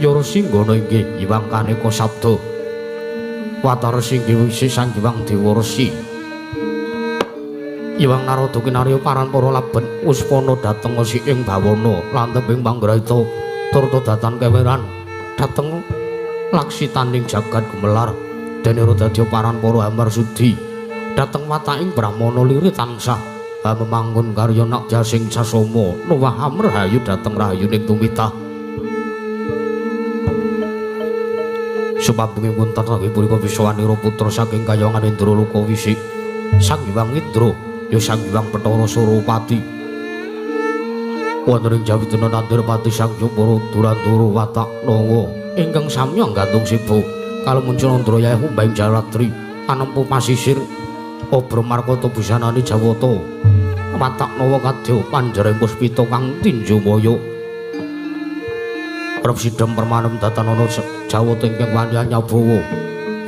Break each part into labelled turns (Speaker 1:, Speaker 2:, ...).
Speaker 1: Nyuruh Singgana inggih Hyang Kaneka sabda. Watara singgih Sang Hyang Dewa Resi. Hyang Narada kinarya paranpara laben Uspana dhateng si ing bawana lan tembing panggraita turut datan keweran dhateng laksitaning jagat gemelar dene dadya paranpara Ambar Sudi dhateng wataking Brahmana liri tansah memanggun karya nak jasing sasoma nuwah amrahayu dhateng rahayuning tumitah. Supabunging wonten saking punika Wiswanira putra saking kayangan Indra Lokawisi Sang Hyang Indra ya Sang Hyang Bathara Surapati wonten ing Jawidana Nandirpati Sang Yupara Durandara Wataknawa ingkang samya gantung siba kalemun Candraya Humbahing Jalatri anempuh pasisir Obramarkata busanane Jawata Wataknawa kadya panjering puspita kang tinjumaya Rep sidhem permanem datanana Jawata ingkang wani nyabawa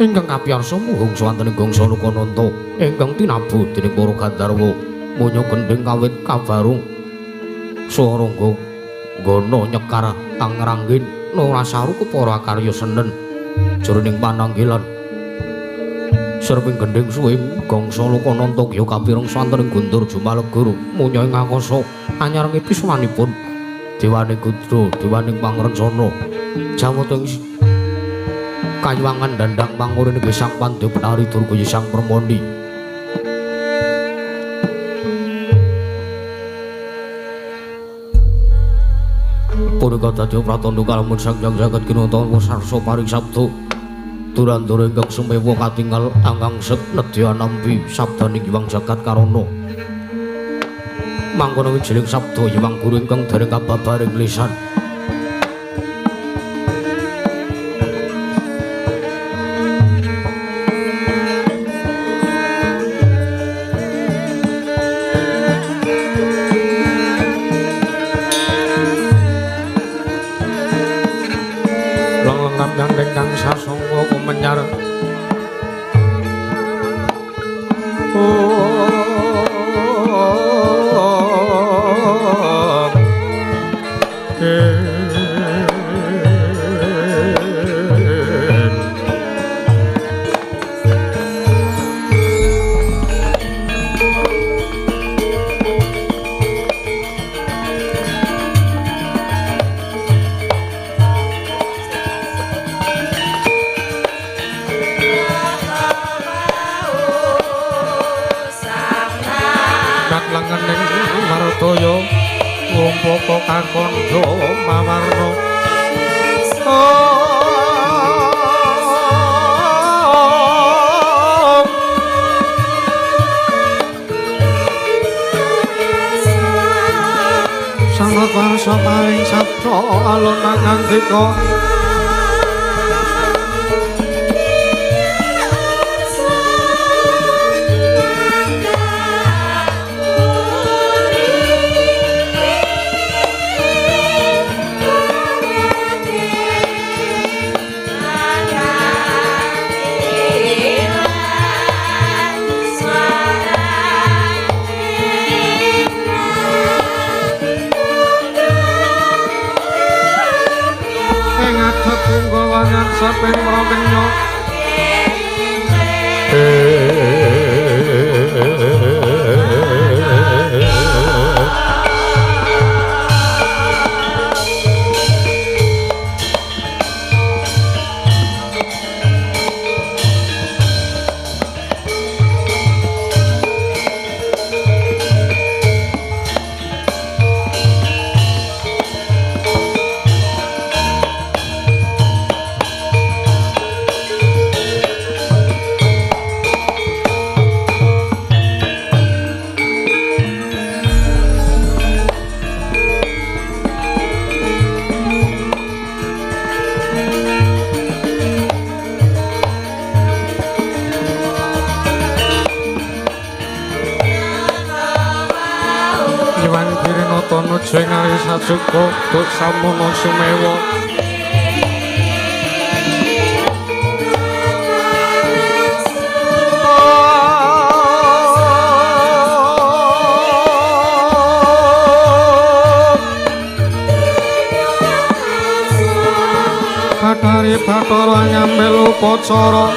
Speaker 1: ingkang kapiyarsa muhung swantening gangsa Lokananta ingkang tinabu dening para Gandharwa munya gendhing kawit kabarung Sarangga Gana nyekar kang ngrangin Narasaru kepara karya senen jroning pananggilan sreping gendhing suwing gangsa Lokananta ya kapireng swantening Guntur Jumalegur munya ing akasa anyareng piswanipun Dewaning Gudra Dewaning Pangrencana Jawata ing kayuwangan dandang pangurine Sang Pandya Penari Durga Sang Permoni. Punika dadi pratandha kalamun Sang Hyang Jagat Kinanta sarsa paring sabda Durandara ingkang sumewa katingal angangset nedya nampi sabdaning Hyang Jagat Karana. Mangkono wijining sabda Hyang Guru ingkang dereng kababaring lisan. Kang sasongko kumenyar Martaya ngumpaka kakandha mawarna Sang Warsa paring sabda alon ngandika saping mrokenya sing ari sacukup tuk samono sumewa Sari Bathara ngambil upacara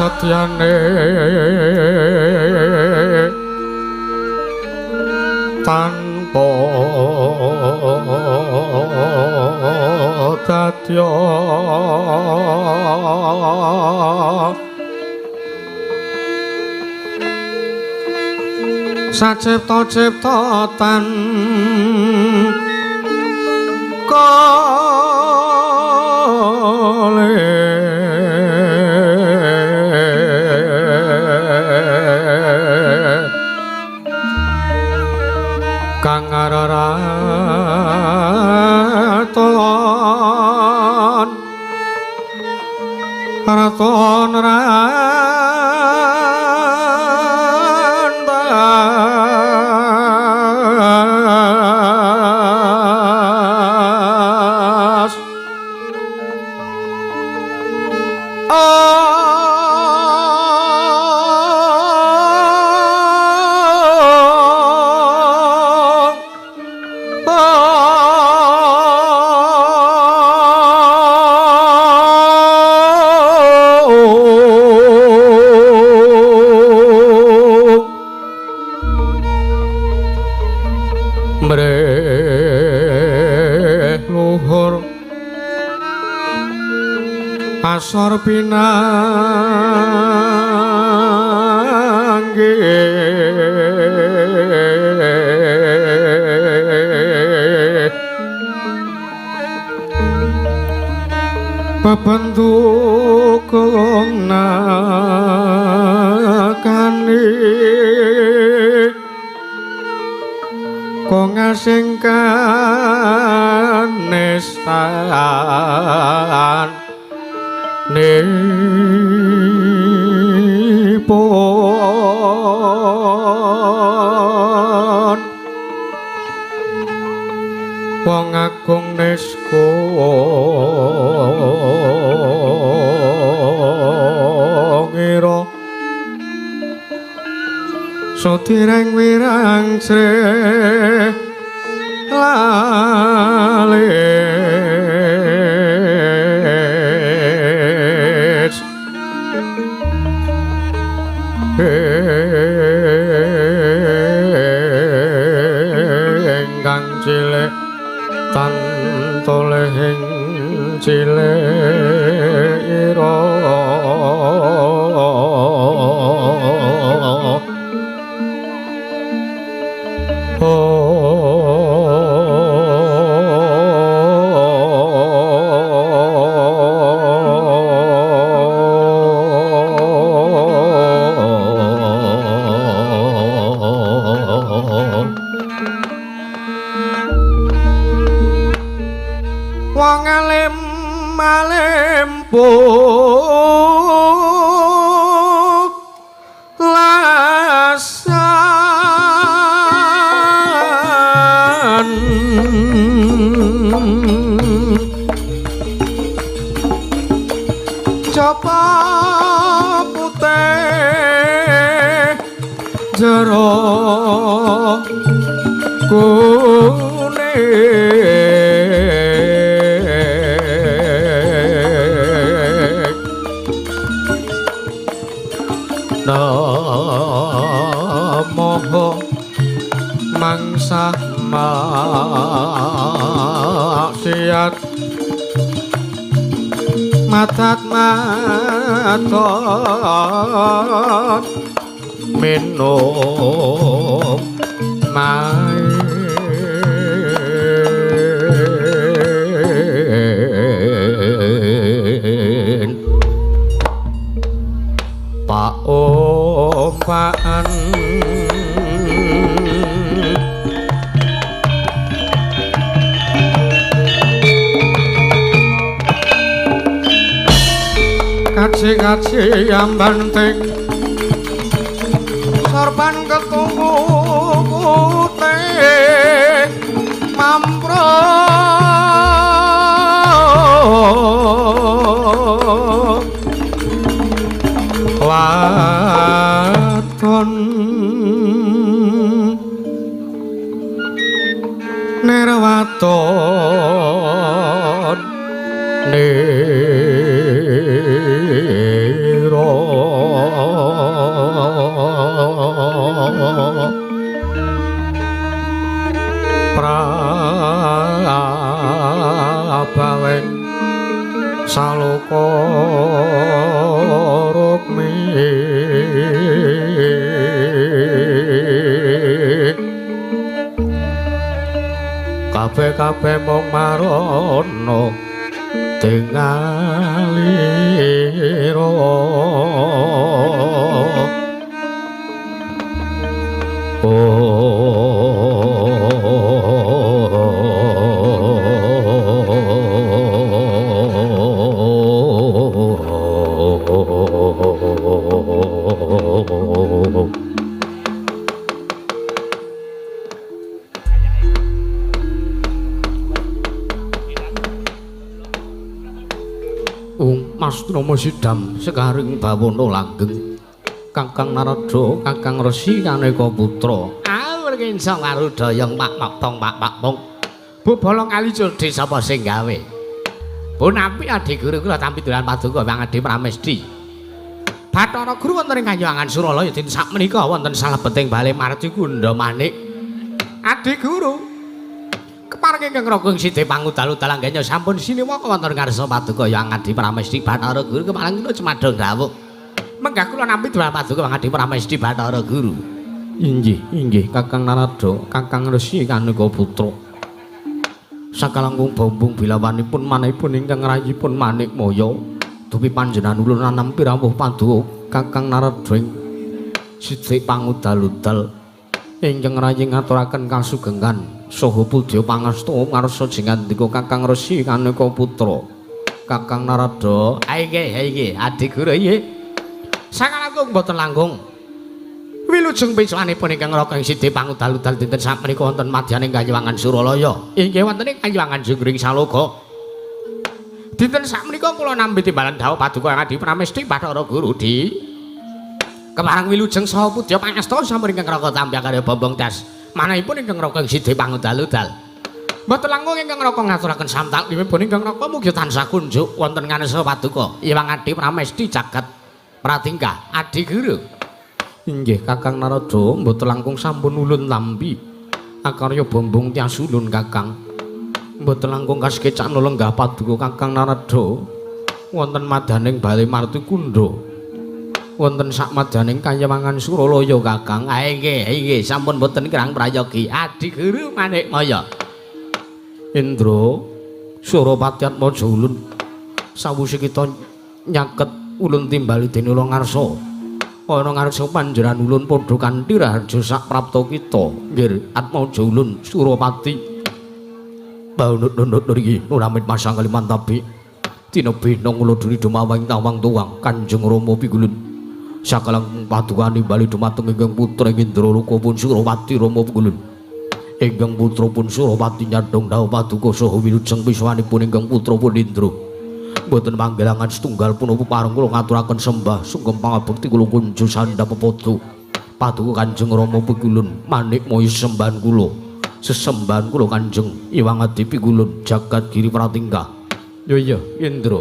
Speaker 1: satyane tanpa dadya sacipta-ciptatan kang raton rantas luhur asor pinanggih pependukung nakani kong asing kanestan nipun wong agung nesko ngira sutireng wirang sre lalis engkang cilik tantolehing cilik ira wong alim malempo lasan japa putih jero namo mangsa maksiat matat matot minum main pak ompaan kaci-kaci yang banting sorban ketunggu putih mampro waton nerwaton nero prabaweng saloka rukmi kabeh-kabeh mung marono tingalira Mas Rama Sidam sekaring bawana langgeng Kakang Narada Kakang Resi Kaneka Putra awurken sang karudayang Pak Pong Bobolong kali cedhe sapa sing gawe Punapi adi guru kula tampi dolan paduka Wangadi Pramesti Bathara Guru wonten ing Kayuwangan Suralaya dinten sakmenika wonten salebeting Bale Marti Kunda Manik Adi Guru kepareng ingkang Ragong Sidhe pangudal-udal anggenya sampun siniwaka wonten ngarsa paduka Wangadi Pramesti Bathara Guru kepareng kula cemadhong dawuh menggah kula nampi dolan paduka Wangadi Pramesti Bathara Guru inggih Kakang Narada Kakang Resi Kaneka Putra sakalangkung bombong bilawanipun manahipun ingkang rayipun Manik Maya dupi panjenengan ulun nampi rawuh paduka Kakang Narada ing Sidhe pangudal-udal ingkang rayi ngaturaken kasugengan saha pudya pangasta ngarsa jengandika Kakang Resi Kaneka Putra Kakang Narada inggih Adi Guru nggih sakalangkung boten langkung wilujeng piswanipun ingkang Ragong Sidhe pangudal-udal dinten sakmenika wonten madyaning Kayuwangan Suralaya inggih wonten ing Kayuwangan Jungkring Saloka dinten sakmenika kula nampi timbalan dawuh paduka Wangadi Pramesti Bathara Guru di kemarang wilujeng saha pudya pangasta sampun ingkang Raka tampi karya Bombong Das manahipun ingkang Ragong Sidhe pangudal-udal mboten langkung ingkang Raka ngaturaken samtaklimipun ingkang Raka mugi tansah kunjuk wonten ngarsa paduka Wangadi Pramesti jagat pratingkah Adi Guru inggih Kakang Narada mboten langkung sampun ulun lambi akarya Bombong Tyas ulun Kakang mboten langkung kasekecan lenggah paduka Kakang Narada wonten madaning Bale Marti Kunda wonten sak madaning Kayuwangan Suralaya Kakang inggih sampun mboten kirang prayogi Adi Guru Manik Maya Indra Surapati Atmaja ulun sawise kita nyaket ulun timbali dene ula ngarsa ana ngarsa panjenengan ulun padha kanthi raharja sak prapta kita nggih Atmaja ulun Surapati baunut-unut niki nuramit masang kalimantabi dina bena kula duri dumawang tawang tuwang Kanjeng Rama pigulun sakalang padukane bali dumateng ingkang putra Indra Lokapun Surapati Rama pigulun ingkang putra pun Surapati nyadhong dawuh paduka saha wilujeng piswanipun ingkang putra pun Indra mboten panggelangan setunggal punapa pareng kula ngaturaken sembah sugeng pangabekti kula kunjuk sandhap pepodo paduka Kanjeng Rama pigulun Manik Maya sembahan kula sesembahan kula Kanjeng Wangadi pigulun jagat giri pratingkah iya Indra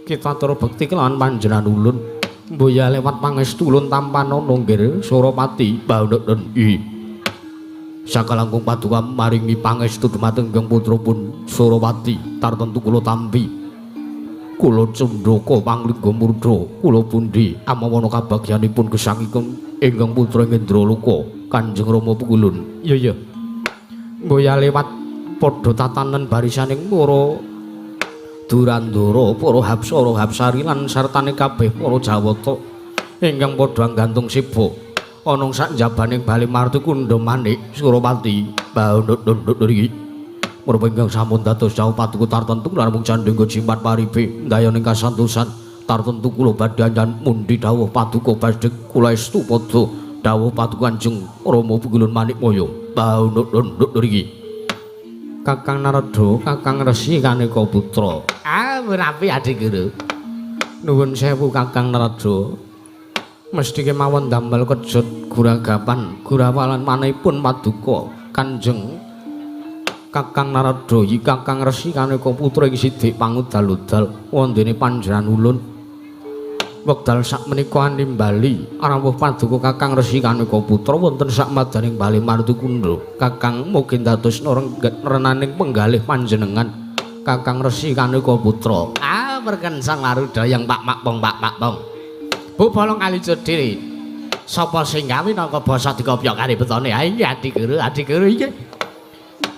Speaker 1: kita atur bekti kelawan panjenengan ulun mboya lewat pangestu ulun tampana nggih Surapati baunun sakalangkung paduka maringi pangestu dumateng ingkang putra pun Surapati tartentu kula tampi kula Cendaka panglingga murda kula pundi amawana kabagyanipun gesangipun ingkang putra Ngendraloka Kanjeng Rama Pukulun. Iya. Mboya lewat padha tatanan barisaning para Durandara, para Hapsara, Hapsari lan sartane kabeh para Jawata ingkang padha nggantung siba ana sak njabaning Bali Martukundha Manik Suropati Bandut iki. Menapa ingkang sampun dados jauh patuku tartentu namung candhingga jimat paribe ndayaning kasantosan tartentu kula badhe anjan mundi dawuh paduka badhe kula estu padha dawuh paduka Kanjeng Rama Pukulun Manikmaya Bandut iki. Kakang Narada, Kakang Resi Kaneka Putra. Menawi Adi Guru. Nuwun sewu Kakang Narada. Mesti kemawon damel kejut guragapan gurawalan manahipun paduka Kanjeng Kakang Narada iki Kakang Resi Kaneka Putra iki sithik pangudal-udal wondene panjenengan ulun. Wekdal sakmenika animbali rawuh paduka Kakang Resi Kaneka Putra wonten sak madaning Bali Martukundha. Kakang mugi dados renaning penggalih panjenengan Kakang Resi Kaneka Putra. Perken Sang Marudayang Pak Makpong. Bu bolong kali cedhiri. Sapa sing gawe nangka basa dikopya kari betone? Iki Adi Guru iki.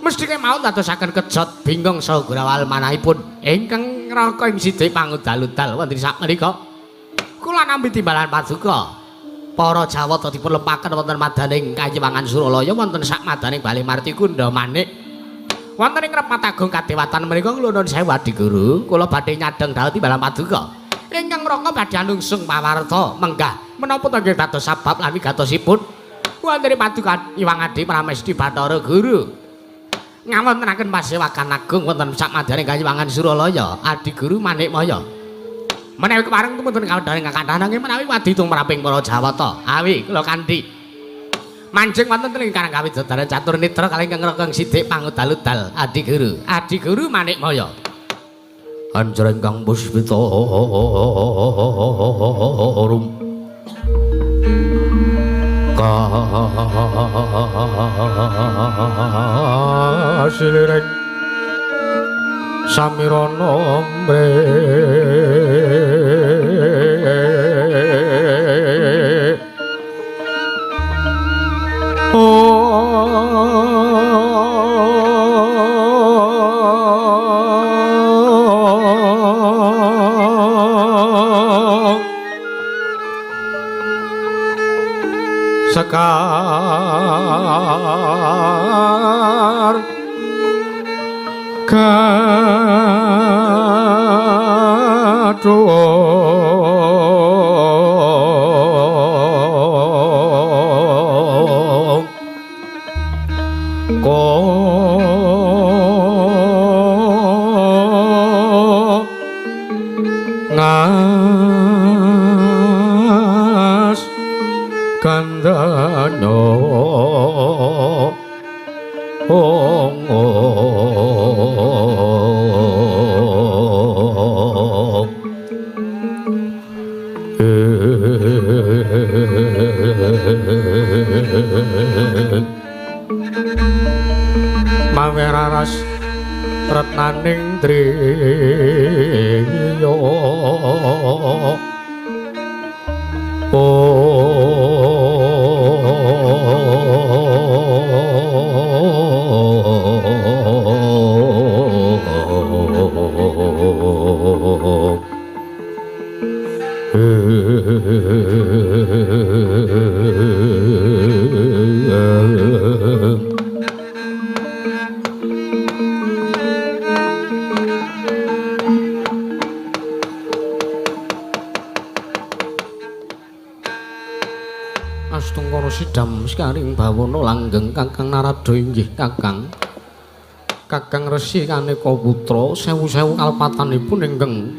Speaker 1: Mesti kemawon dadosaken kejot bingkong saha gurawal manahipun ingkang ngraka ing sithik pangudal-udal wonten sakmenika. Kula nampi timbalan paduka. Para Jawata dipun lempaken wonten madaning Kayiwangan Suralaya wonten sak madaning Bali Martukundha Manik. Wonten ing Repat Agung kadewatan menika kula nuwun sewu Adi Guru, kula badhe nyadeng dawuh timbalan paduka. Ingkang ngraka badhe anungsung pawarta menggah menapa to nggih dados sabab lan wigatosipun wonten paduka Iwang Adi Pramesti Bathara Guru. Ngawontenaken pasewakan agung wonten sak madaning Kayiwangan Suralaya Adi Guru Manikmaya. Menawi kepareng tumunten kawedharing kakandhan nanging menawi wadi tumraping para Jawata awi kula kanthi manjing wonten ing karang kawidodaran catur nitra kalih ingkang ngrokong sithik pangudal-udal Adi Guru Manikmaya. Anjreng kang puspita rum kasilireng samirana mre sekar kadung ngas kandana maweraras retnaning driya Astungkara sidam sekaring bawana langgeng Kakang Narada inggih Kakang Resi Kaneka Putra sewu-sewu kalpatanipun ingkang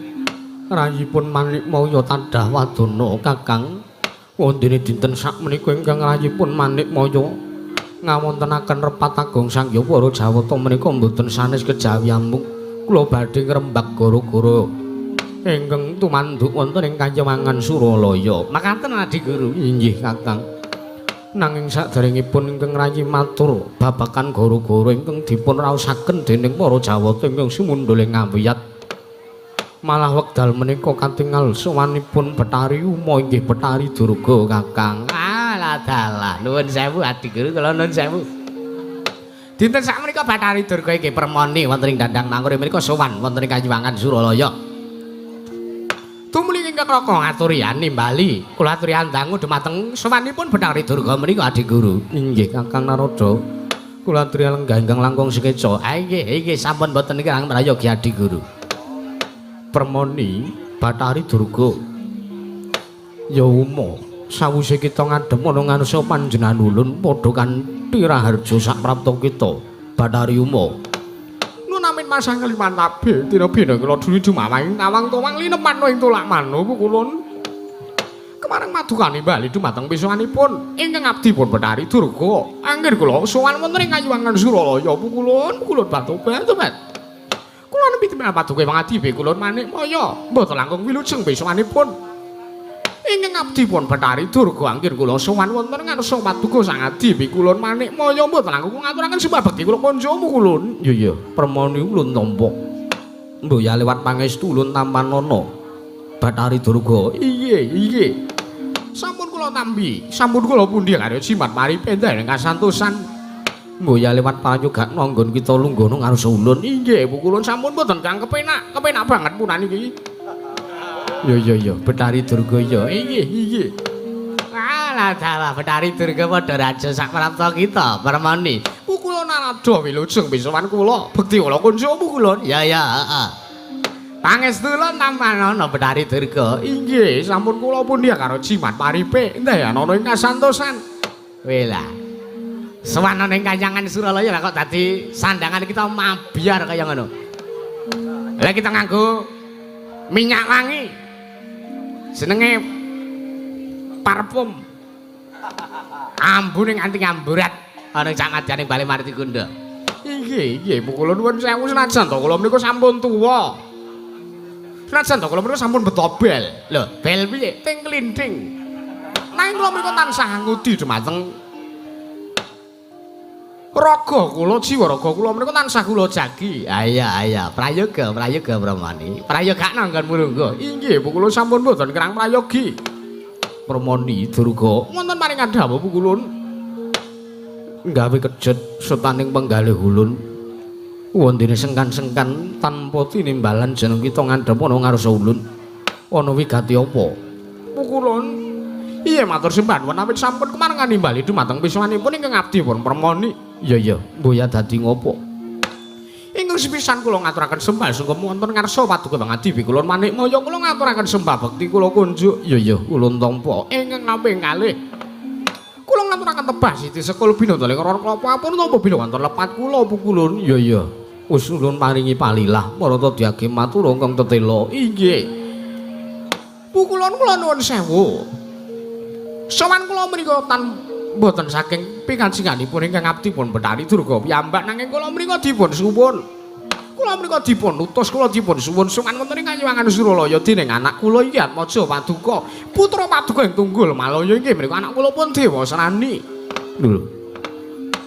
Speaker 1: rayipun Manikmaya tadah wadana Kakang wondene dinten sakmenika ingkang rayipun Manikmaya ngawontenaken Repat Agung Sangya para Jawata menika mboten sanes kejawi amung kula badhe ngrembak gara-gara ingkang tumanduk wonten ing Kayiwangan Suralaya. Makaten Adi Guru inggih Kakang. Nanging saderengipun ingkang rayi matur babakan gara-gara ingkang dipun raosaken dening para Jawata ingkang sumundhul ing ngawiyat Malah wekdal menika katingal sowanipun Betari Uma inggih Betari Durga Kakang. Alah dalah nuwun sewu Adi Guru kula nuwun sewu. Dinten sakmenika Betari Durga inggih permoni wonten ing Dandang Mangkur menika sowan wonten ing Kayuwangan Suralaya. Tumuli ingkang raka ngaturi nimbali kula aturi andangu dumateng sowanipun Betari Durga menika Adi Guru. Inggih Kakang Narada. Kula aturi lenggah ingkang langkung sekeca. Inggih sampun boten ingkang prayogi Adi Guru. Permoni Betari Durga ya Uma sawise kita ngadhem ana ngarsa panjenengan ulun padha kanthi raharja sak prapta kita Betari Uma nunamin masang kaliman tabe dina bena kula duli dumamang tawang towang linepan ing tolak mano kulun kemareng madukane bali dumateng pisanipun ingkang abdi pun Betari Durga angger kula sowan wonten ing Kayuwangan Suralaya kulun batu-batu kula nembe temen paduka pangadibe kula manik maya mboten langkung wilujeng besanipun ingkang abdi pun Betari Durga angger kula sowan wonten ngarsa paduka sang adibe kula manik maya mboten langkung ngaturaken sembah bekti kula kancamu kulun iya permoni ulun tampa mboya lewat pangestu ulun tampanana Betari Durga iya sampun kula tambi sampun kula pundi karo jimat mari pendah ing kasantosan mboya lewat prayoga nanggon kita lungguh ngarsa ulun inggih Bu kulun sampun mboten kang kepenak banget punan iki iya Betari Durga iya inggih alah dalah Betari Durga padha raja sak prapta kita permoni Bu kulun narada wilujeng bisawan kula bekti kula kanca Bu kulun ya heeh pangestu lan tampanana Betari Durga inggih sampun kula pundi karo jimat paripe ndaya ana ing kasantosan wela Sewana ning Kayuwangan Suralaya lah kok dadi sandangan kita mabiar kaya ngono. Lah kita nganggo minyak wangi. Jenenge parfum. Ambune nganti ngamburat ana ing Camadyan ing Bali Marti Kunda. Inggih, kula nuwun sewu senajan to kula menika sampun tuwa. Senajan to kula menika sampun betobel. Lho, bel piye? Ting klinthing. Nanging kula menika tansah ngudi dumateng raga kula jiwa raga kula menika tansah kula jagi. Iya, prayoga Pramani. Prayoga nanggon mulungga. Inggih, Bu kula sampun mboten kirang prayogi. Permoni Durga wonten paringan dawuh Bu kulun. Gawe kejet setaning penggalih ulun. Wondene sengkan-sengkan tanpa tinimbalan jeneng kita ngandhep ana ngarsa ulun. Ana wigati apa? Bu kulun iya matur sembah nuwun awit sampun kemarengan nimbali dumateng pisanipun ingkang abdi pun permoni. Iya, mboya dadi ngopo? Ingkang sepisan kula ngaturaken sembah sungkem wonten ngarsa paduka pangadibe kula manik maya kula ngaturaken sembah bekti kula kunjuk. Iya, ulun tampa ingkang kaping kalih. Kula ngaturaken tebah Siti Sekul Binodale Karo Klapa pun tampa bila wonten lepat kula Bu kulun. Iya. Wis ulun paringi palilah marata diage matur ingkang tetela. Inggih. Bu kulun kula nuwun sewu. Sowan kula menika boten saking pingancinganipun ingkang abdi pun Betari Durga piyambak nanging kula mriko dipun suwun. Kula mriko dipun utus kula dipun suwun sowan wonten ing Kayuwangan Suralaya dening anak kula iki Atmaja Paduka, putra Paduka ing Tunggul Malaya inggih mriko anak kula pun Dewasrani. Lho.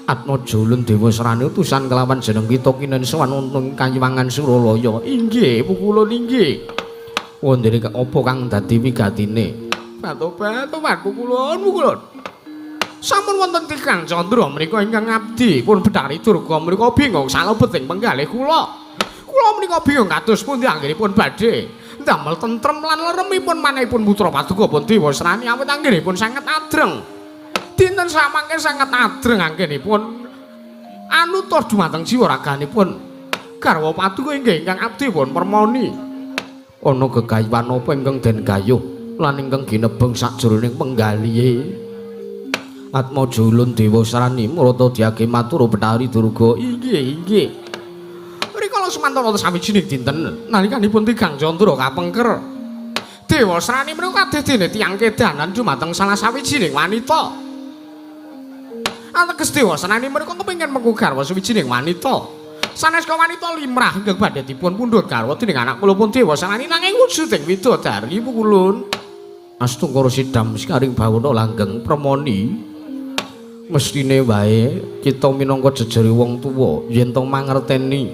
Speaker 1: Atmaja ulun Dewasrani utusan kelawan jeneng kita kinen sowan wonten Kayuwangan Suralaya. Inggih, Bu kula inggih. Wondene apa kang dadi wigatine? Batu-batu Bu kulun. Sampun wonten Kang Candra menika ingkang abdi pun Betari Durga menika bingung salebeting penggalih kula. Kula menika bingung kados pundi anggenipun badhe ndamel tentrem lan leremipun manahipun putra Paduka pun Dewasrani awit anggenipun sanget adreng. Dinten samangke sanget adreng anggenipun anutur dumateng jiwa raganipun garwa Paduka inggih ingkang abdi pun permoni. Ana gegayuhan apa ingkang den gayuh lan ingkang ginebeng sajroning penggalihe Atmaja ulun Dewasrani marata diage matur Betari Durga. Inggih. Rikala semantara sawijining dinten nalikanipun Kang Candra kapengker Dewasrani menika kadhe dene tiyang kedanan dumateng salah sawijining wanita. Ateges Dewasrani menika kepengin mengku garwa sawijining wanita. Sanes wanita limrah ingkang badhe dipun pundhut garwa dening anak kula pun Dewasrani nanging wujuding widodari Bu kulun. Astungkara sidam sekaring bawana langgeng permoni. Mestine wae kita minangka jejere wong tuwa yen to mangerteni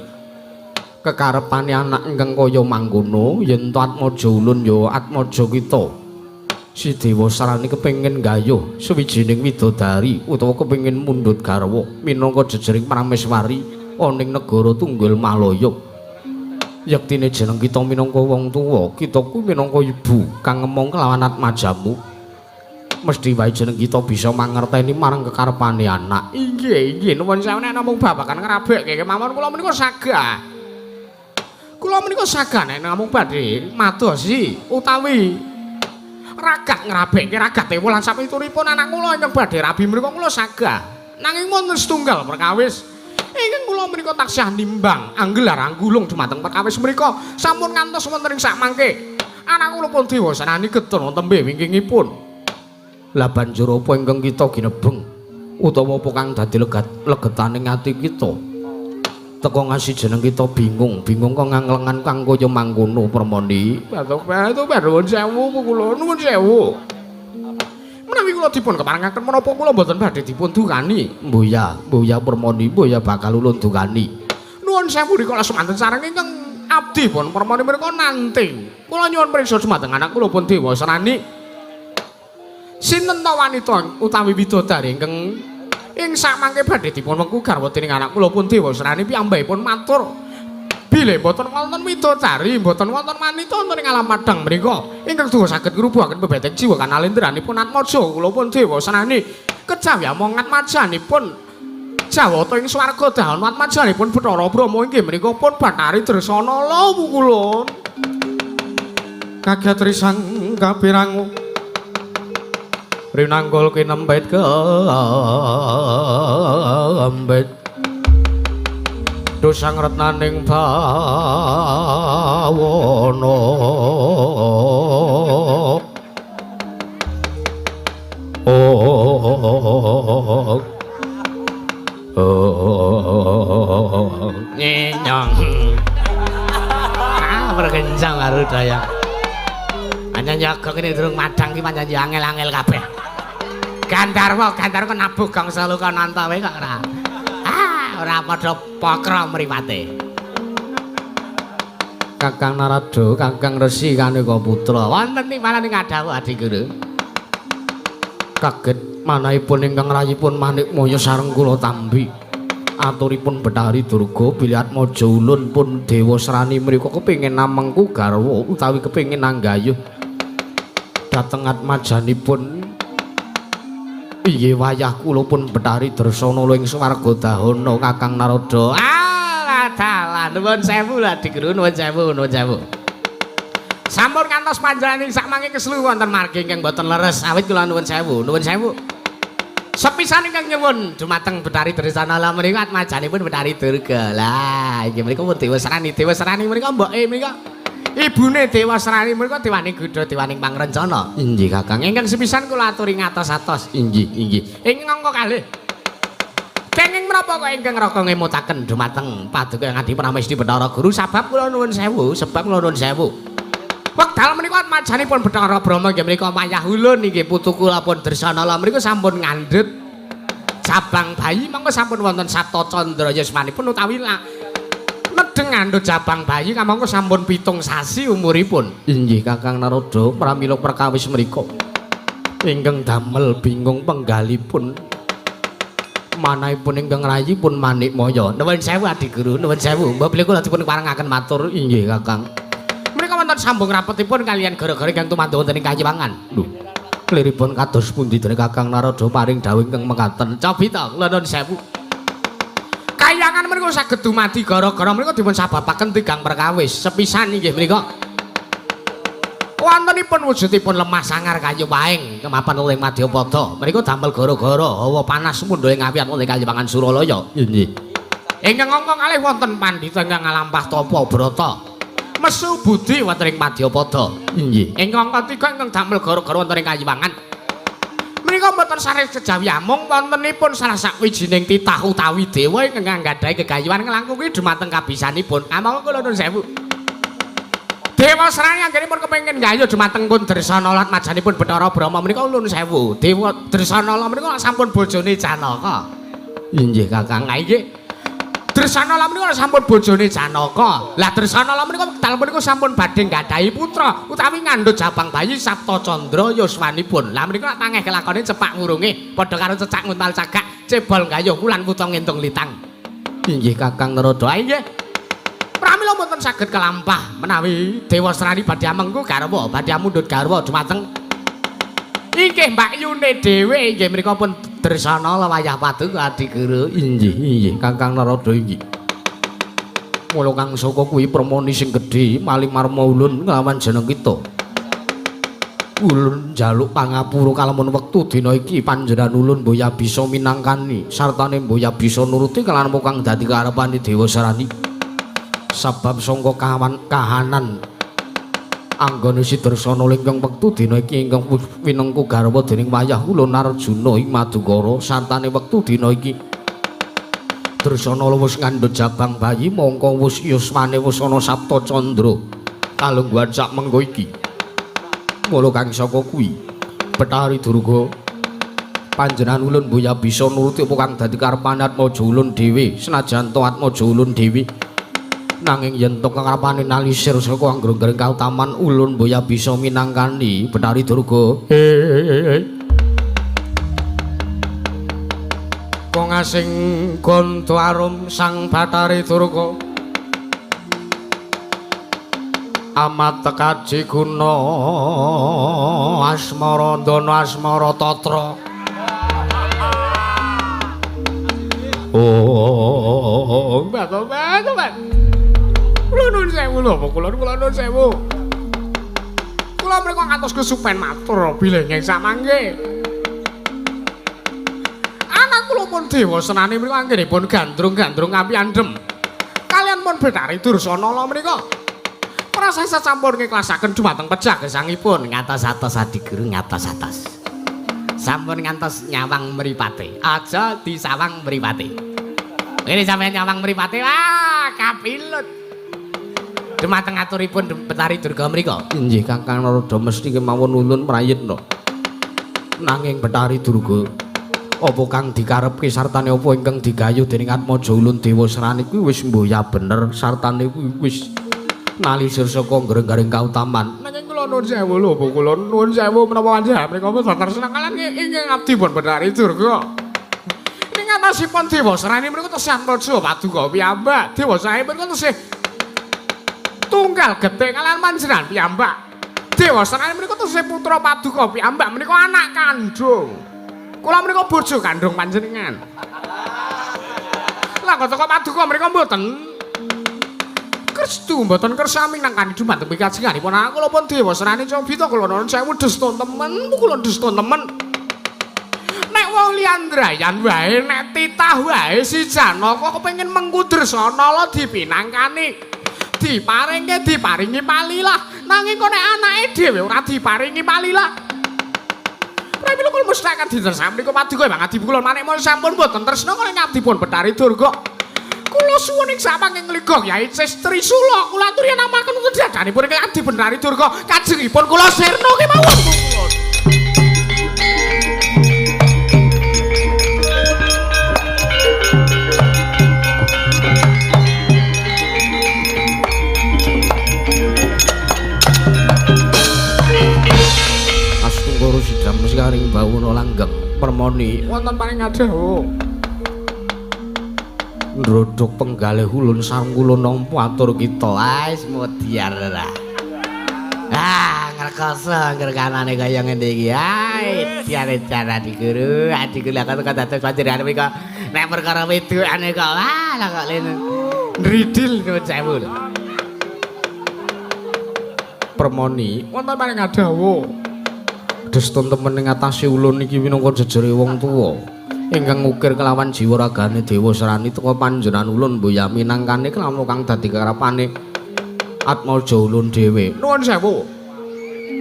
Speaker 1: kekarepane anak ingkang kaya mangkono yen to Atmaja ulun ya Atmaja kita si Dewa Sarani kepengin gayuh suwijining widodari utawa kepengin mundhut garwa minangka jejering prameswari ana ing negara Tunggal Malaya. Yektine jeneng kita minangka wong tuwa, kita kuwi minangka ibu kang ngemong kelawan Atmajamu. Mesti wae jeneng kita bisa mangerteni marang kekarepane anak. Inggih, nuwun sewu nek namung babagan ngrabekke kemawon kula menika sagah. Kula menika sagah nek namung badhe madosi utawi ragat ngrabekke ragate wulan sapituripun anak kula ingkang badhe rabi menika kula sagah. Nanging wonten setunggal perkawis ingkang kula menika taksih nimbang anggelar anggulung dumateng perkawis menika sampun ngantos wonten ing sak mangke. Anak kula pun Dewa Sarani getun wonten tembe wingkingipun. Lah banjur apa ingkang kita ginebeng utawa apa kang dadi legetaning ati kita? Teko ngasih jeneng kita bingung kok nganglengan kang kaya mangkono permoni. Batu nuwun sewu kula nuwun sewu. Menawi kula dipun keparengaken menapa kula mboten badhe dipun dukani. Mboya permoni, mboya bakal ulun dukani. Nuwun sewu rikala semanten sareng ingkang abdi pun permoni menika nanting. Kula nyuwun priksa dumateng anak kula pun Dewa Sarani. Sinten ta wanita utawi widodari ingkang ing samangke badhe dipun wengku garwa dening anak kula pun Dewa Sarani piyambakipun matur bilih mboten wonten widodari mboten wonten wanita wonten ing alam padang menika ingkang duh saged ngrubuhaken bebeteng jiwa kanalendranipun Atmaja kula pun Dewa Sarani kejawi among Atmajanipun Jawata ing swarga dahon Atmajanipun Bathara Brahma inggih menika pun Bathari Dresana lawu kula kaget risang kapirangu rinanggul kinembet kembet dosang retnaning bawana nyenyong berkencang karo dayang pancen jaga kene durung madang ki pancen angel-angel kabeh. Gandarwa nabuh gangsa luka nanta wae kok ora. Ora padha pakra mripate. Kakang Narada, Kakang Resi Kaneka Putra. Wonten timbalan ing adhawu Adi Guru. Kaget manahipun ingkang rayipun Manikmaya sareng kula tambi. Aturipun Bathari Durga bilih Atmaja ulun pun Dewa Sarani mriku kepengin namengku garwa utawi kepengin nanggayuh dhateng Atmajanipun. Piye wayah kula pun Bathari Dresana ing swarga dahana Kakang Narada. Alah dalan nuwun sewu lho Adi Guru nuwun sewu. Sampun kantos panjenengan sak mangke keslu wonten margi ingkang boten leres awit kula nuwun sewu. Sepisan ingkang nyuwun dumateng Bathari Dresana la menika Atmajanipun Bathari Durga. Lah inggih menika pun Dewa Sarani menika mboke menika ibune Dewa Sarani menika dewaning Gudha dewaning pangrencana. Inggih Kakang. Ingkang sepisan kula aturi ngatos-atos. Inggih. Ing angka kalih. Kenging menapa kok ingkang raka ngemutaken dumateng Paduka Ngadi Pramesti Bathara Guru sebab kula nuwun sewu. Wekdal menika Atmajanipun Bathara Brahma inggih menika wayah ulun inggih putu kula pun Dresana menika sampun ngandhut jabang bayi mangko sampun wonten Sabta Candra yusmanipun utawi nedeng ngandhut jabang bayi kamangka sampun 7 sasi umuripun. Inggih Kakang Narada pramila perkawis menika ingkang damel bingung penggalipun manahipun ingkang rayipun Manikmaya. Nuwun sewu Adi Guru, nuwun sewu. Mbah bilih kula dipun parengaken matur. Inggih Kakang. Menika wonten sambung rapetipun kalian gara-gara ingkang tumantu wonten ing Kayiwangan. Lho, kliripun kados pundi dening Kakang Narada paring dawuh ingkang mekaten. Cabita kula nuwun sewu. Kayangan menika saged dumadi gara-gara menika dipun sababaken tigang perkawis. Sepisan inggih menika wontenipun wujudipun lemah sangar kayu waing kemapan uling Madyapada. Menika damel gara-gara hawa panas mundhul ing awian uling Kayiwangan Suralaya. Nggih. Ingkang angka kalih wonten pandhita ingkang ngalampah tapa brata. Mesu budi wonten ing Madyapada. Nggih. Ingkang angka 3 ingkang damel gara-gara wonten ing Kayiwangan. Menika mboten sanes kejawi amung wontenipun salah sawijining titah utawi dewa ingkang nggadhahi gegayuhan nglangkungi dumateng kabisanipun. Kamangka kula nuwun sewu. Dewa Sarani anggenipun kepengin gayuh dumateng kun Dresana lan Atmajanipun Bathara Brahma menika nuwun sewu. Dewa Dresana menika sampun bojone Janaka. Inggih Kakang. Inggih. Dresana lan menika sampun bojone Janaka. Lah Dresana lan menika wekdal menika sampun badhe nggadahi putra utawi ngandhut jabang bayi Sapta Candra yuswanipun. Lah menika tangeh kelakone cepak ngurunge padha karo cecak nguntal cagak cebol gayuh wulan putra ngentung litang. Inggih Kakang Narada. Inggih. Pramila mboten saged kelampah menawi Dewa Serani badhe amengku garwa, badhe amundhut garwa dumateng inggih Mbak Yune dhewe inggih mriku pun Dresana wayah padu Adi Guru. Inggih Kakang Narada inggih. Mula kang saka kuwi permoni sing gedhe Malimarma ulun nglawan jeneng kita. Ulun njaluk pangapura kalamun wektu dina iki panjenengan ulun mboya bisa minangkani sartane mboya bisa nuruti kalawan apa kang dadi karepane Dewa Serani. Sabab sangka kahanan anggone si Dresana lingkang wektu dina iki ingkang winengku garwa dening wayah ulun Arjuna ing Madukara sartane wektu dina iki Dresana wis ngandhut jabang bayi mongko wis yuswane wis ana Sapta Candra kalungguhan sak mengko iki. Mula kang saka kuwi Bathari Durga panjenengan ulun mboya bisa nuruti apa kang dadi karepane Atmaja ulun dhewe senajan to Atmaja ulun dhewe nanging yen to karepane nalisir saka anggreng-greng kautaman ulun mboya bisa minangkani Bathari Durga. Wong asing gonto arum sang Bathari Durga amat kaji guna asmara dana asmara tatra. Oh, mbak. Kula nuwun sewu lho, kula nuwun sewu. Kula mriko ngantos kesupen matur bilenging samangke. Anak kula pun Dewa Senani mriko anggenipun gandrung-gandrung api andhem. Kalian pun Bathari Dursana lho mriko. Proses sampun ngiklasaken dumateng pejah gesangipun ngatos-atos Adi Guru ngatos-atos. Sampun ngantos nyawang mripate. Aja disawang mripate. Ini sampeyan nyawang mripate wah kapilut. Dumateng aturipun Bathari Durga mrika. Inggih Kakang Narada mesti kemawon ulun prayitna. Nanging Bathari Durga, apa kang dikarepke sartane apa ingkang digayuh dening Atmaja ulun Dewa Serani kuwi wis mboya bener sartane kuwi wis nalisir saka nggreng-greng kautaman. Nanging kula nuwun sewu lho, kula nuwun sewu menapa panjenengan mrika terseneng kalian ingkang abdi pun Bathari Durga. Ning antasipun Dewa Serani mrika tesih Atmaja Paduka piyambak. Dewa Serani mrika tesih tunggal gedhe kalian panjenengan piyambak. Dewa Serani mrika tesih putra Paduka piyambak menika anak kandhung. Kula menika bojo kandhung panjenengan. Lah kok teko Paduka mrika mboten Kerstu mboten kersa minangkani dumateng kajenganipun anak kula pun Dewa Serani Cobita kula nuwun sewu desta temen, kula desta temen. Nek wong liyandrayan wae, nek titah wae si Janaka kepengin mengku Dresana la dipinangkani. Diparingi palilah. Nanging kok nek anake dhewe ora diparingi palilah. Pramila kula mesti akan ditersam niku Paduka Bang Adi kula manik mon sampun mboten tresna kaliyan ngabdipun Bathari Durga. Kula suwun ing samanging liga Kyai Trisula kula aturi namaken wonten dadanipun Kyai Adi Bathari Durga kajengipun kula sirna kemawon. Astungkara sidam sekaring bawuna langgeng permoni wonten paring adhawa. Ndrodhok penggalih ulun sareng kula nampa atur kita. Wis modiar ora. Ngrekoso ngrekanane kaya ngene iki. Diare cara Adi Guru, Adi Guru kok dados panjenengan mriko nek perkara wedokane kok lah kok lene ndridil nuwun sewu lho. Permoni wonten paring adhawa. Destun temen ing atase ulun iki minangka jejere wong tuwa. Ingkang ngukir kelawan jiwa ragane Dewa Serani teka panjenengan ulun mboya minangkane kelawan kang dadi karepane Atmaja ulun dhewe. Nuwun sewu.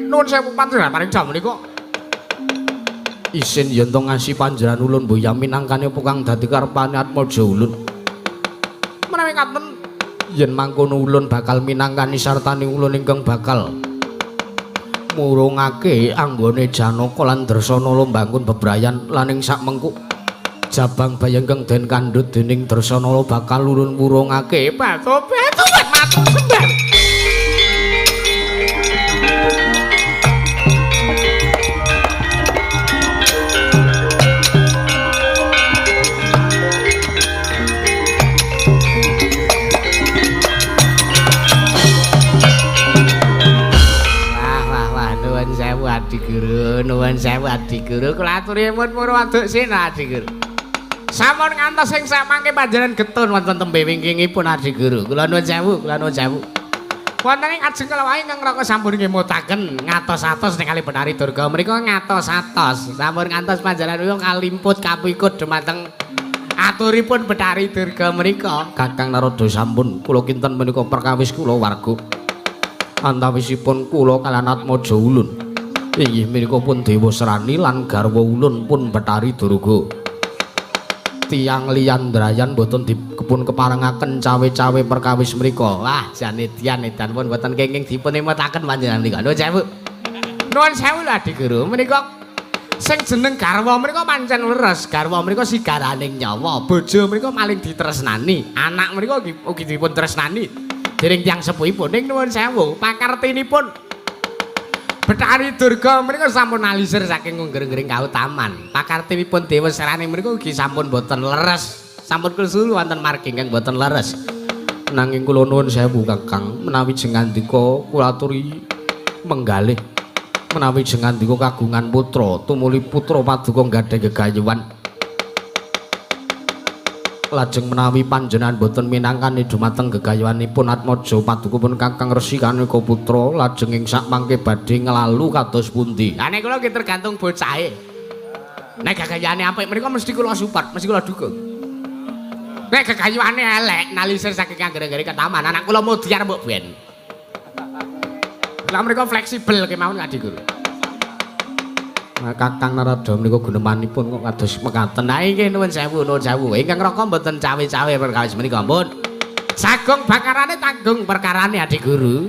Speaker 1: Nuwun sewu panjenengan paring jam menika. Isin yen to ngasi panjenengan ulun mboya minangkane apa kang dadi karepane Atmaja ulun. Menawi katen yen mangkono ulun bakal minangkani sartane ulun ingkang bakal murungake anggone Janaka lan Dresana lombangun bebrayan lan ing sak mengku jabang bayengkeng den kandhut dening Dresanala bakal lurun wurungake batu-batu matur sembah. Adi Guru, nuwun sewu Adi Guru, kula aturipun Purwaduk Sena Adi Guru. Sampun ngantos sing samangke panjenengan getun wonten tembe wingkingipun Adi Guru. Kula nuwun sewu, kula nuwun sewu. Wonten ing ajeng kala ingkang raka sampun ngemutaken ngatos-atos ning Kali Benari Durga menika ngatos-atos. Sampun ngantos panjenengan kalimput kapikut dumateng aturipun Betari Durga menika. Kakang Narada sampun kula kinten menika perkawis kula warga. Antawisipun kula kaliyan Atmaja Ulun. Inggih menika pun Dewa Serani lan garwa ulun pun Betari Durga. Tiang liyandrayan boten dipun keparengaken cawe-cawe perkawis mriku. Wah, janedyan edan pun boten kenging dipun emetaken panjenengan menika. Nuwun sewu. Nuwun sewu lho Adi Guru. Menika sing jeneng garwa menika pancen leres. Garwa menika sigaraning nyawa. Bojo menika maling ditresnani. Anak menika ugi dipun tresnani dening tiyang sepuhipun. Ning nuwun sewu, pakartinipun Betari Durga menika sampun alisir saking nggering-gering kautaman. Pakartinipun Dewa Serani menika ugi sampun boten leres. Sampun kesulu wonten margi ingkang boten leres. Nanging kula nuwun sewu Kakang, menawi jengandika kula aturi menggalih. Menawi jengandika kagungan putra, tumuli putra paduka gadhah gegayuhan. Lajeng menawi panjenengan boten minangkani dumateng gegayuhanipun Atmaja paduka pun Kakang Resi Kaneka putra, lajeng ing sak mangke badhe nglalu kados pundi? Lah nek kula ki tergantung bocahe. Nek gegayuhane apik mriku mesti kula support, mesti kula dukung. Nek gegayuhane elek nalisir saking anggere-anggere ketaman, anak kula modiar mbok ben. Lah mriku fleksibel kemawon Adi Guru. Kakang Narada menika gunemanipun kok kados mekaten. Nah nggih nuwun sewu, nuwun sewu. Ingkang raka mboten cawe-cawe perkawis menika ampun. Sagung bakarane tanggung perkarane Adi Guru.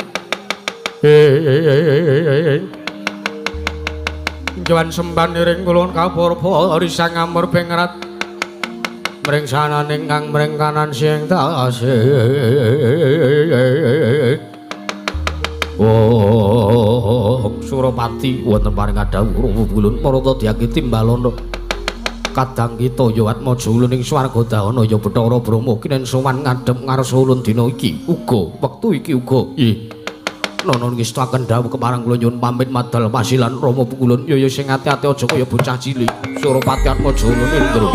Speaker 1: Jawan semban ring kulon kapurpa risang amur pengrat. Mring sananing kang mring kanan sing tasih. Surapati wonten paring adhawuh wulun marata diangge timbalana kadang kita ya Atmaja Ulun ing swarga dahana ya Bathara Brahma kinen sowan ngadhep ngarsa ulun dina iki uga wektu iki uga nono ngestaken dawuh keparang kula nyuwun pamit madal pasilan Rama Pukulun ya sing ati-ati aja kaya bocah cilik Surapati Atmaja Ulun Indra.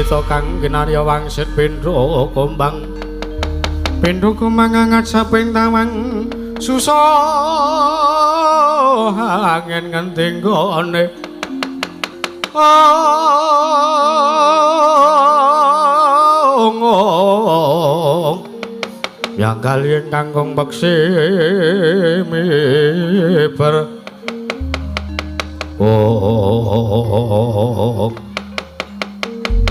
Speaker 1: kita kang kinarya wangsit pindha kumbang pindha kumbang angat saping tawang susah angin ngenting gone ngong yang kali kangkong beksi miber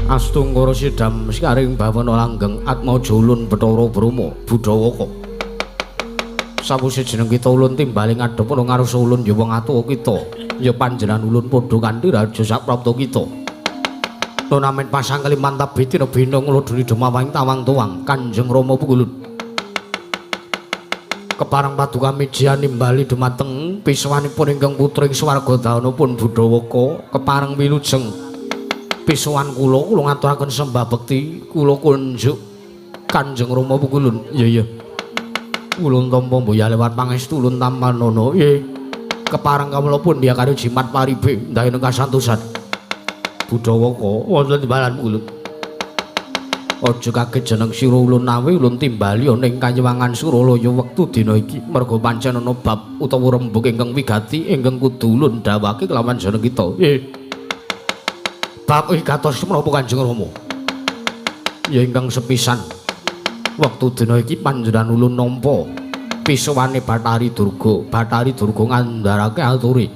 Speaker 1: Astunggara sidam sikaring bawana langgeng Atmaja ulun Bathara Brama Budhawaka sawise jeneng kita ulun timbaling ngadhep ana ngarsa ulun ya wong atuwa kita ya panjenengan ulun padha kanthi raja saprapta kita nonamen pasang kelimantap bitina bina nglodhoni demawahing tawang tuwang Kanjeng Rama Pukulun keparang paduka meja nimbali dumateng piswanipun ingkang putring swarga dawanipun Budhawaka keparang wilujeng pisuwan kula ngaturaken sembah bekti kula kunjuk Kanjeng Rama Pukulun iya ulun tampa mboya lewat pangestu ulun tampanana keparang kawula pun dia karo jimat paribe ndahene kasantosan Budhawaka wonten timbalan Pukulun aja kaget jeneng sira ulun nawi ulun timbali ana ing Kayuwangan Suralaya wektu dina iki merga pancen ana bab utawa rembug ingkang wigati ingkang kudu ulun dhawuhake kelawan jeneng kita bab iki kados menapa Kanjeng Rama ya ingkang sepisan wektu dina iki panjenengan ulun nampa pisuwane Bathari Durga ngandharake ature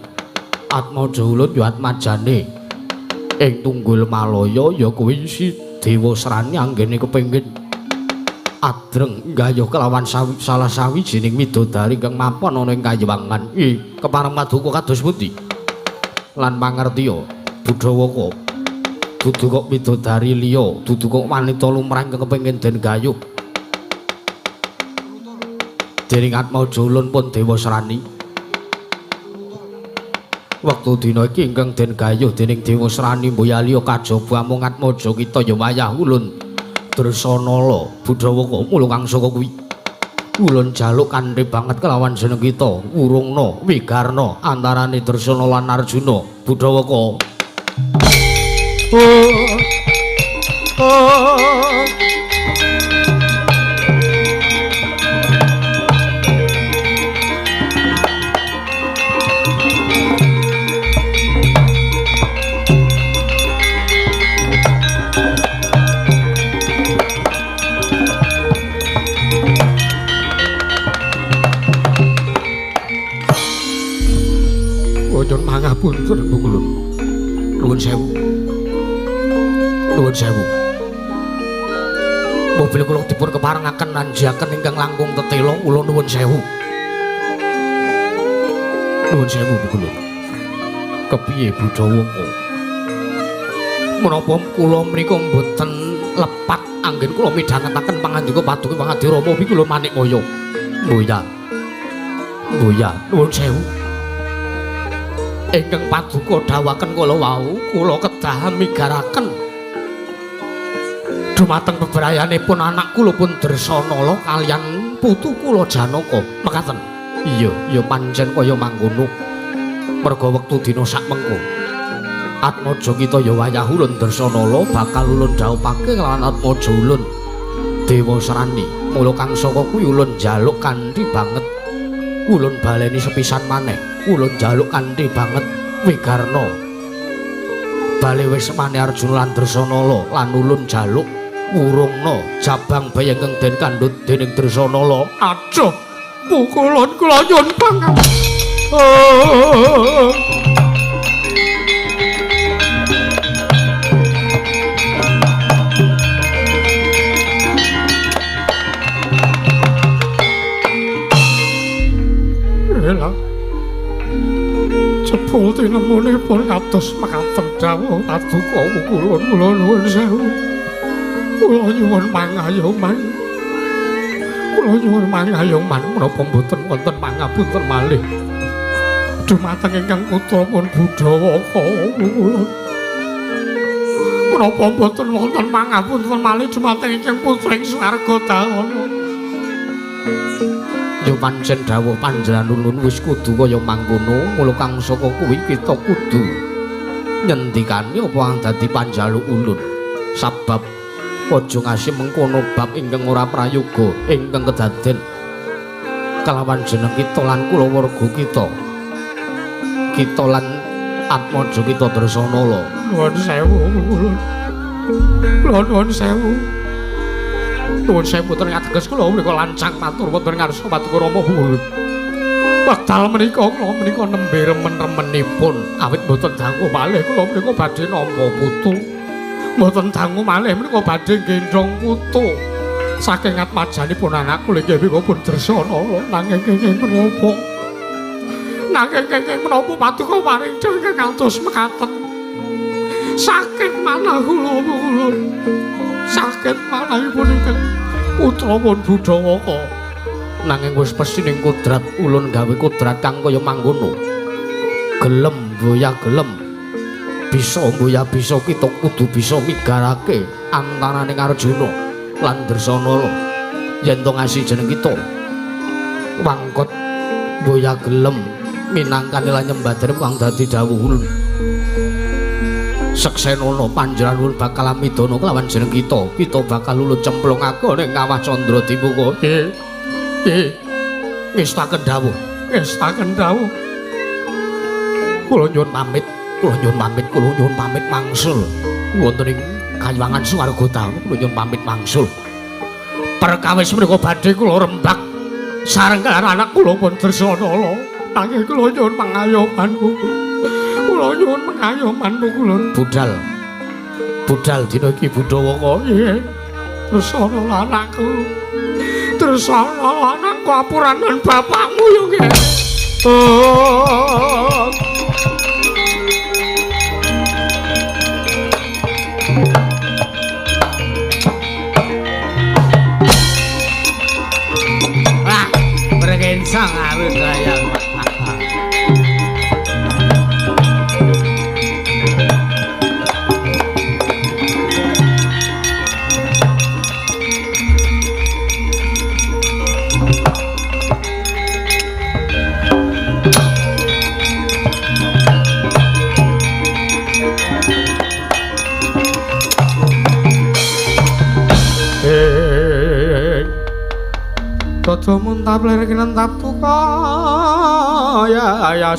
Speaker 1: Atmaja ulun ya atmajane ing Tunggul Malaya ya kuwi si Dewa Srani anggene kepengin adreng gayuh kelawan salah sawijining midodari kang mapan ana ing Kayuwangan kepareng paduka kados pundi lan mangertiya Budhawaka dudu kok midodari liya dudu kok wanita lumrah kang kepengin den gayuh dening Atmaja ulun pun Dewa Srani wektu dina iki ingkang den gayuh dening Dewa Srani mboyali kajaba mung Atmaja kita ya wayah ulun Dresanala Budhawaka mula kang saka kuwi ulun jaluk kanthi banget kelawan jeneng kita urungna wigarna antarane Dresanala lan Arjuna Budhawaka Nyuwun pangapunten Pukulun. Nuwun sewu. Nuwun sewu. Mobil kula dipun keparengaken nanjaken ingkang langkung tetela kula nuwun sewu. Nuwun sewu Pukulun. Kepiye Budhawaka? Menapa kula mriku mboten lepat anggen kula midhangetaken pangandika paduka Pangadi Rama Pukulun Manikmaya. Mboya. Mboya, nuwun sewu. Ingkang paduka dawuhaken kula wau kula kedah migaraken dumateng bebrayanipun anak kula pun Dresanala kaliyan putu kula Janaka mekaten. Iya pancen kaya mangkono merga wektu dina sakmengko Atmaja kita ya wayah ulun Dresanala bakal ulun dhawuhake kelawan Atmaja ulun Dewa Srani mula kang saka kuwi ulun njaluk kanthi banget ulun baleni sepisan maneh ulun njaluk kanthi banget wigarna bali wis semane Arjuna lan Dresanala lan ulun njaluk wurungna jabang bayi ingkang den kandhut dening Dresanala aja pukulun kula nyuwun pangapunten jebul tinemunipun kados makaten dawuh paduka Pukulun kula nuwun sewu kula nyuwun pangayoman menapa mboten wonten pangapunten malih dumateng ingkang putranipun Budhawaka Pukulun menapa mboten wonten pangapunten malih dumateng ingkang putring swarga dawana. Ya pancen dawuh panjenengan ulun wis kudu kaya mangkono mula kang saka kuwi kita kudu nyendikani apa kang dadi panjaluk ulun sabab aja ngasih mengkono bab ingkang ora prayoga ingkang kedaden kelawan jeneng kita lan kulawarga kita lan atmaja kita Dresanala. Nuwun sewu nuwun sewu nuwun sewu putra ateges kula menika lancang matur wonten ngarsa Paduka Rama Wulud. Wekdal menika kula menika nembe remen-remenipun awit boten dangu malih kula menika badhe nampa putu. Mboten dangu malih menika badhe gendhong putu saking atmajanipun anak kula inggih pun Dresanala nanging kenging menapa menapa Paduka paring ingkang ngantos mekaten sakit manah kula Wulud sakit manahipun ingkang putra pun Budawaka nanging wis pesining kodrat ulun gawe kodrat kang kaya mangkono gelem boya gelem bisa boya bisa kita kudu bisa migarake antaraning Arjuna lan Dresanala yen to ngasih jeneng kita wangkot boya gelem minangkane lan nyembadane kang dadi dawuh ulun Seksenana panjenengan bakal midana kelawan jeneng kita bakal luluh cemplungake ning kawah Candradipura. Ngestaken dawuh kula nyuwun pamit mangsul wonten ing Kayuwangan Swarga Taun kula nyuwun pamit mangsul perkawis menika badhe kula rembak sareng kaliyan anak kula pun Dresanala nanging kula nyuwun pangayomanmu kula budal dina iki Budawaka Dresanala anakku Dresanala anakku apuranan bapakmu yo nggih. Wah, bergensang arus raya. Tata muntap lirikinan taptu kaya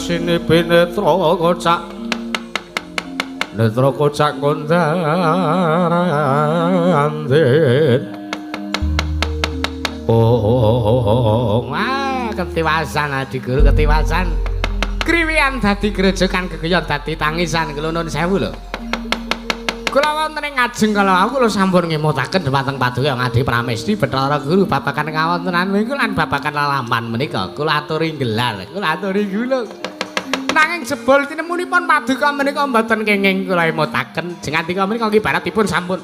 Speaker 1: sini netra kocak kondaran ketiwasan adi guru ketiwasan kriwian dadi grejokan gegeyon dadi tangisan kelunun sewu lho kula wonten ing ngajeng kala aku kula sampun ngemutaken dhumateng Paduka Ngadi Pramesti Bathara Guru babagan kawontenan menika lan babagan lalaman menika kula aturi gelar kula aturi gulung nanging jebul tinemunipun Paduka menika mboten kenging kula emutaken jengandika menika ibaratipun sampun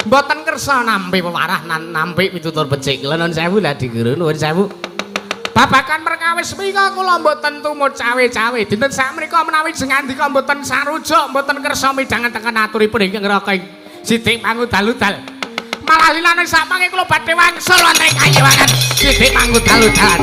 Speaker 1: mboten kersa nampi pewarah nampi pitutur becik kula nuwun sewu lha Di Guru nuwun sewu babagan perkawis menika kula mboten tumut cawe-cawe dinten sakmenika menawi jengandika mboten sarujuk mboten kersa midhangaken aturipun ingkang Raka Sidik Mangudal-udal malah lilane sapake kula badhe wangsul wonten Kayuwangan Sidik Mangudal-udal.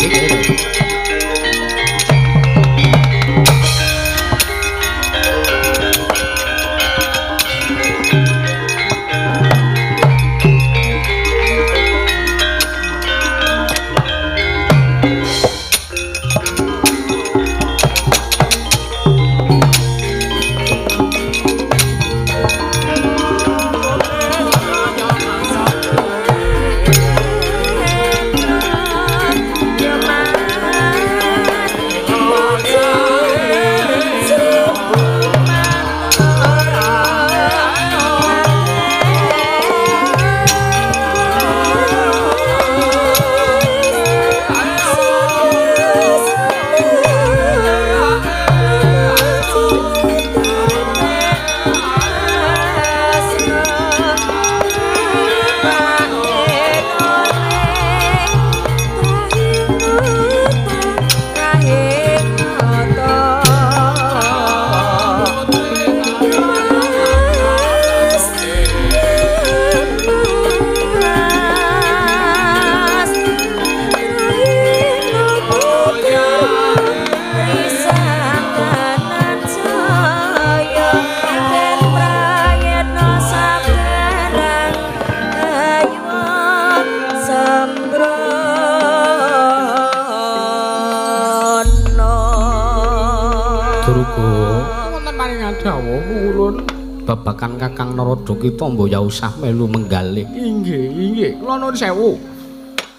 Speaker 1: ngadawa ulun babakan Kakang Narada kita mbaya usah melu menggalih. Inggih, kula nuwun sewu.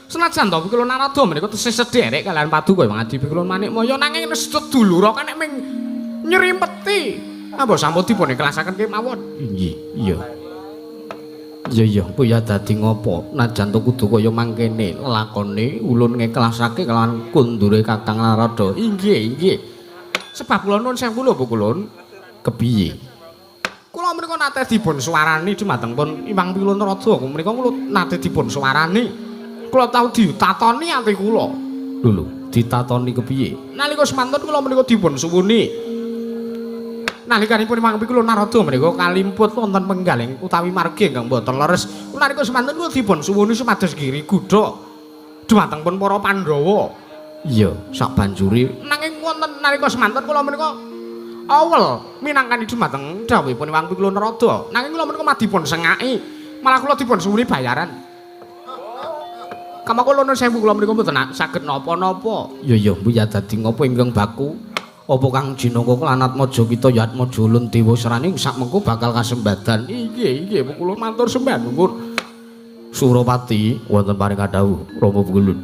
Speaker 1: Senajan to kula Narada menika tesih sederek kalian Paduka Ngadi kula Manikmaya nanging sedulur kan nek ming nyrimpeti. Apa sampun dipun ikhlasaken kemawon. Inggih, iya. Iya, Buya dadi ngopo? Najan to kudu kaya mangkene lakone ulun ngiklasake kelawan kundure Kakang Narada. Inggih. Sebab kula nuwun sewu lho Bu Kulun. Kepiye? Kula menika nate dipun suwarani dumateng pun Imang Pilun Narada. Menika kula nate dipun suwarani. Kula tau ditatoni ati kula. Lho, ditatoni kepiye? Nalika semanten kula menika dipun suwuni. Nalikanipun Imang Pilun Narada menika kalimput wonten penggaling utawi margi ingkang boten leres. Nalika semanten kula dipun suwuni supados giri gudha dumateng pun para Pandhawa. Iya, sak banjuri nanging wonten nalika semanten kula menika awel minangkani dumateng dawuhipun Imang Pilun Narada. Nanging kula menika madipun sengaki, malah kula dipun suwuni bayaran. Kama kula nuwun sewu kula menika mboten saged napa-napa. Iya, Buya dadi ngopo ingkang baku? Apa Kang Jinaka lan Atmaja kita ya Atmaja ulun dewa serani sak mengko bakal kasembadan. Inggih, kula matur sembah nuwun. Suropati wonten paring kadhawuh Rama Kulun.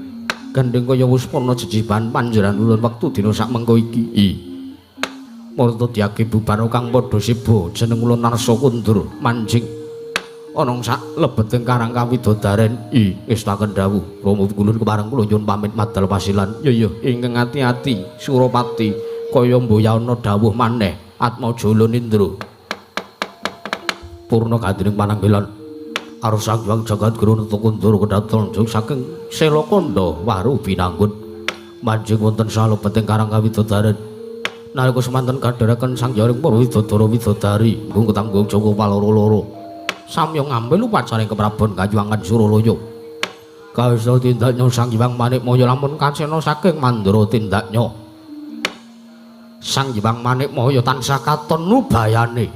Speaker 1: Gandeng kaya wis ana jejiban panjenengan ulun wektu dina sak mengko iki. Murta diake bubar kang padha siba jeneng ulun Narsa Kundur manjing. Ana sak lebeting Karang Kawidodaren. Ngestaken dawuh Rama Kulun kepareng kula nyuwun pamit madal pasilan. Ya ingkang ati-ati Suropati. Kaya mboya ana dawuh maneh Atmaja Ulun Indra purna kandining pananggilan arep Sang Jagat Guru Nata Kundur kedaton saking Selakanda Waru Binanggun manjing wonten salebeting Karang Kawidodaren nalika semanten kadharaken Sang Hyang Widodara Widodari nggung ketanggung Joko paloro-loro samya ngambil upacara keprabon Kayuwangan Suralaya kaisa tindaknya Sang Hyang Manikmaya lamun kancena saking mandra tindaknya Sang Hyang Manikmaya tansah katon nubayane